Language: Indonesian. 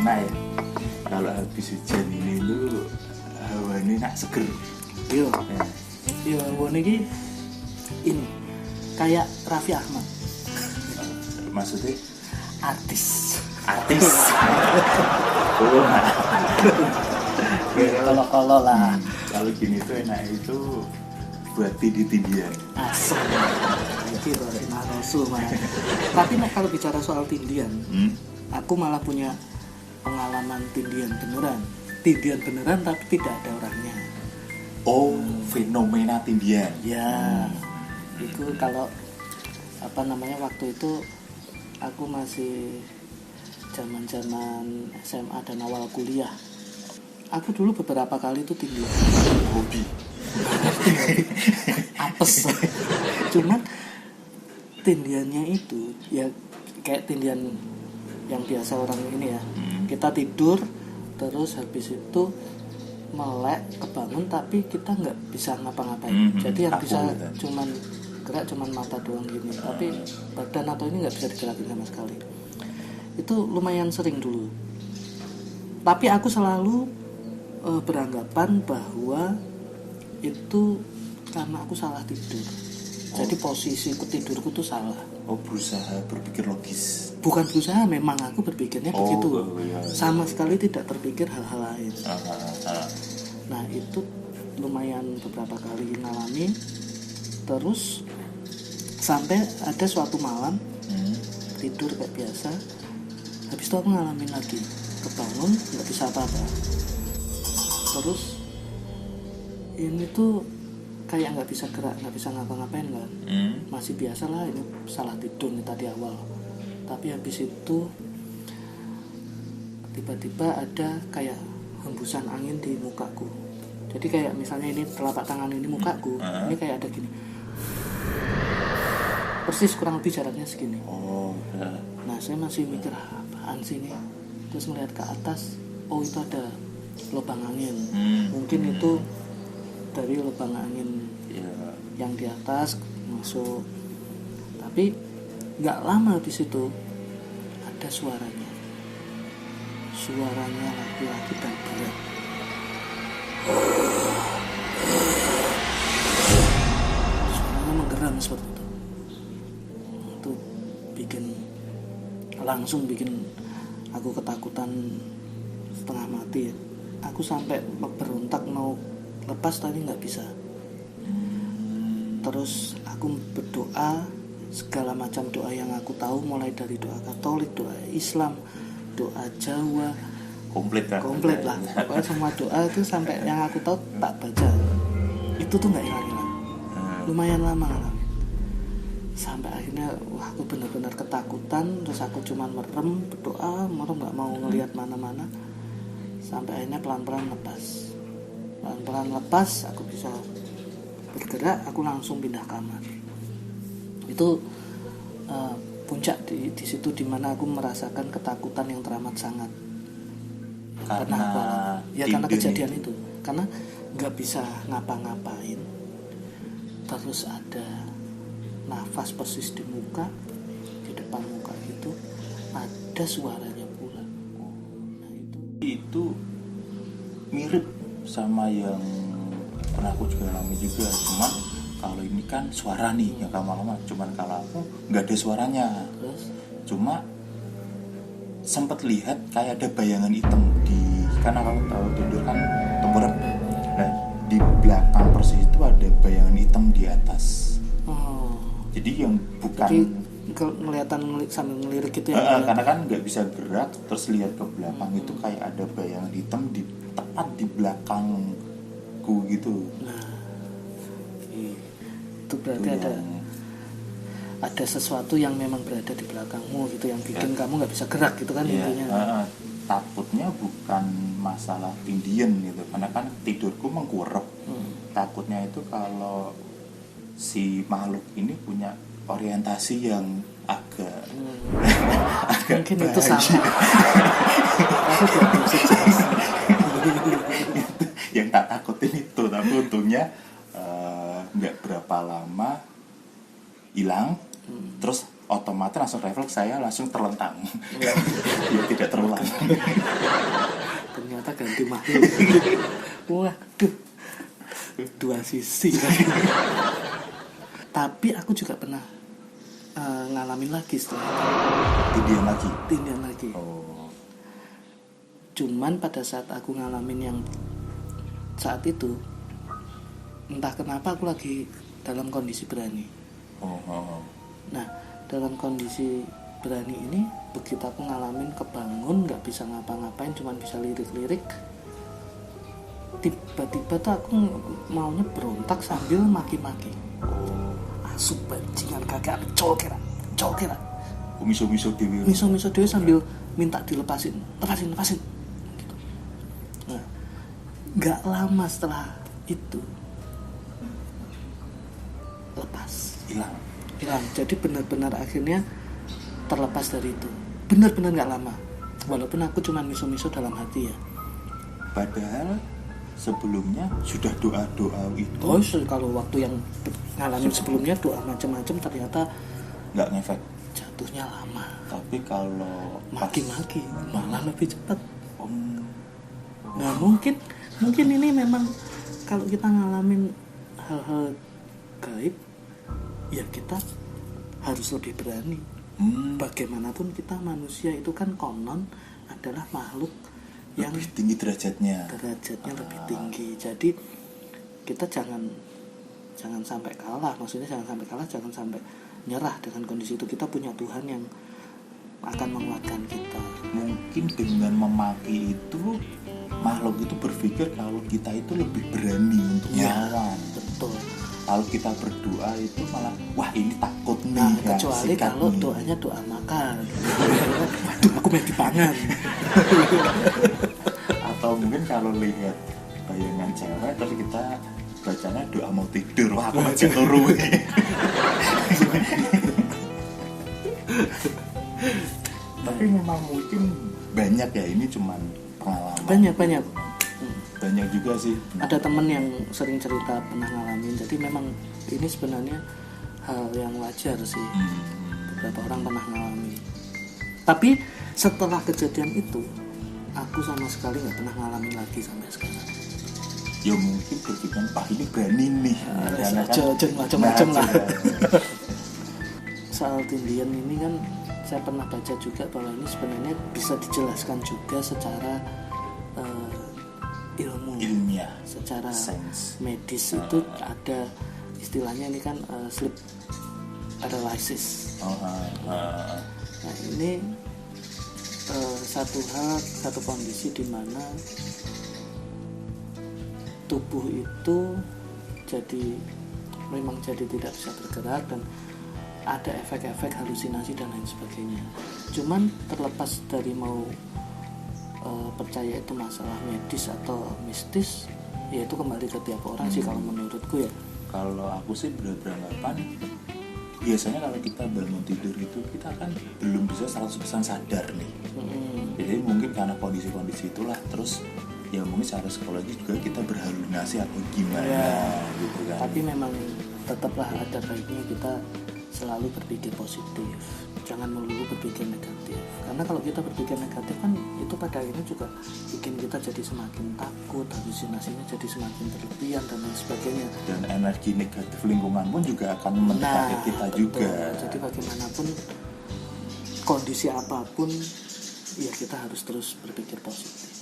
pernah ya kalau habis hujan ini tuh hawanya nak seger. Iya. Ya. Iya, hawanya ini kayak Raffi Ahmad. Maksudnya Artis. Oh, Kalau lah. kalau gini tuh enak itu buat tindian. Asal. Iki lho narosu mah. Tapi kalau bicara soal tindian, aku malah punya pengalaman tindian beneran tapi tidak ada orangnya. Oh, fenomena tindian. Ya, itu kalau waktu itu aku masih zaman SMA dan awal kuliah. Aku dulu beberapa kali itu tindian. Hobi. Apes. Cuman tindiannya itu ya kayak tindian yang biasa orang ini ya. Kita tidur terus habis itu melek kebangun tapi kita nggak bisa ngapa-ngapain. Jadi yang bisa cuman gerak cuman mata doang gini, tapi badan atau ini nggak bisa digerakin sama sekali. Itu lumayan sering dulu. Tapi aku selalu beranggapan bahwa itu karena aku salah tidur. Jadi posisi tidurku tuh salah. Oh, berusaha berpikir logis. Bukan berusaha, memang aku berpikirnya begitu. Iya. Sama sekali tidak terpikir hal-hal lain. Nah, itu lumayan beberapa kali ngalami. Terus sampai ada suatu malam tidur kayak biasa. Habis itu aku ngalamin lagi, kebangun nggak bisa apa-apa. Terus ini tuh kayak nggak bisa gerak, nggak bisa ngapa-ngapain kan. Masih biasa lah, ini salah tidur nih tadi awal. Tapi habis itu tiba-tiba ada kayak hembusan angin di mukaku. Jadi kayak misalnya ini telapak tangan ini mukaku, ini kayak ada gini. Persis kurang lebih jaraknya segini. Nah, saya masih mikir apaan sih ini. Terus melihat ke atas, oh itu ada lubang angin. Mungkin itu dari lubang angin yang di atas masuk. Tapi nggak lama habis itu ada suaranya laki-laki dan berat. Suaranya menggeram seperti itu. Itu langsung bikin aku ketakutan setengah mati. Aku sampai berontak mau lepas tapi nggak bisa. Terus aku berdoa segala macam doa yang aku tahu, mulai dari doa Katolik, doa Islam, doa Jawa, komplit lah. Pokoknya semua doa itu sampai yang aku tahu tak baca. Itu tuh nggak hilang. Lumayan lama lah. Sampai akhirnya aku benar-benar ketakutan. Terus aku cuman merem, berdoa, nggak mau ngelihat mana-mana. Sampai akhirnya pelan-pelan lepas, aku bisa bergerak, aku langsung pindah kamar. Itu puncak di situ dimana aku merasakan ketakutan yang teramat sangat. Karena kejadian itu. Karena nggak bisa ngapa-ngapain. Terus ada nafas persis di muka, di depan muka itu ada suaranya pula. Nah, itu mirip sama yang pernah aku juga alami juga. Cuman kalau ini kan suara nih yang kamu alami. Cuman kalau aku nggak ada suaranya. Terus? Cuma sempat lihat kayak ada bayangan hitam karena kamu tahu tidur kan tengkurap. Nah, di belakang persis itu ada bayangan hitam di atas. Jadi yang bukan. Jadi kelihatan sambil ngelirik gitu ya. Karena kan nggak bisa gerak, terus lihat ke belakang itu kayak ada bayangan hitam tepat di belakangku gitu. Nah, itu berarti ada sesuatu yang memang berada di belakangmu gitu, yang bikin kamu nggak bisa gerak gitu kan intinya. Takutnya bukan masalah tindian gitu, karena kan tidurku mengkurep. Takutnya itu kalau si makhluk ini punya orientasi yang agak mungkin itu sama. Aku tidak bisa jelas. Yang tak takutin itu, tapi untungnya nggak berapa lama hilang. Terus otomatis langsung refleks saya langsung terlentang. Ya tidak terulang. Ternyata ganti makhluk. Waduh, dua sisi. Tapi aku juga pernah ngalamin lagi setelah tindian lagi. Oh. Cuman pada saat aku ngalamin yang saat itu, entah kenapa aku lagi dalam kondisi berani. Nah, dalam kondisi berani ini, begitu aku ngalamin kebangun, nggak bisa ngapa-ngapain, cuman bisa lirik-lirik, tiba-tiba tuh aku maunya berontak sambil maki-maki. Asu bajingan kagak cokera. Miso-miso dewi. Miso sambil minta dilepasin, lepasin. Gitu. Nah, nggak lama setelah itu lepas. Hilang. Jadi benar-benar akhirnya terlepas dari itu. Benar-benar nggak lama. Walaupun aku cuma miso-miso dalam hati ya. Padahal sebelumnya sudah doa-doa itu. Oh, kalau waktu yang ngalamin sebelumnya doa macam-macam ternyata nggak ngefek. Jatuhnya lama. Tapi kalau maki-maki malah lebih cepat. Nah, mungkin ini memang kalau kita ngalamin hal-hal gaib, ya kita harus lebih berani. Bagaimanapun kita manusia itu kan konon adalah makhluk yang lebih tinggi derajatnya lebih tinggi. Jadi kita jangan sampai kalah. Maksudnya jangan sampai nyerah dengan kondisi itu. Kita punya Tuhan yang akan menguatkan kita. Mungkin dengan memaki itu makhluk itu berpikir kalau kita itu lebih berani untuk melawan. Betul. Kalau kita berdoa itu malah wah ini takut nih. Nah, kecuali kalau doanya doa makan. Waduh, aku mau dipangan. Atau mungkin kalau lihat bayangan cewek terus kita bacanya doa mau tidur. Wah, aku macam turu. Tapi memang mungkin banyak ya, ini cuman pengalaman. Banyak juga sih. Ada temen yang sering cerita pernah ngalamin. Jadi memang ini sebenarnya hal yang wajar sih. Beberapa orang pernah ngalamin. Tapi setelah kejadian itu, aku sama sekali nggak pernah ngalamin lagi sampai sekarang. Ya mungkin berpikir, ini berani nih. Macam-macam lah. Soal tindian ini kan saya pernah baca juga bahwa ini sebenarnya bisa dijelaskan juga secara ilmiah, secara sense. Medis itu ada istilahnya ini kan sleep paralysis. Nah, ini satu kondisi di mana tubuh itu memang jadi tidak bisa bergerak dan ada efek-efek halusinasi dan lain sebagainya. Cuman terlepas dari mau percaya itu masalah medis atau mistis, ya itu kembali ke tiap orang sih kalau menurutku ya. Kalau aku sih beranggapan biasanya kalau kita bangun tidur itu kita kan belum bisa 100% sadar nih. Jadi mungkin karena kondisi-kondisi itulah, terus ya mungkin secara psikologi juga kita berhalusinasi atau gimana gitu kan. Tapi memang tetaplah ada baiknya kita selalu berpikir positif, jangan melulu berpikir negatif. Karena kalau kita berpikir negatif kan itu pada akhirnya juga bikin kita jadi semakin takut, halusinasinya jadi semakin berlebihan dan lain sebagainya. Dan energi negatif lingkungan pun juga akan mendekati kita juga. Jadi bagaimanapun kondisi apapun, ya kita harus terus berpikir positif.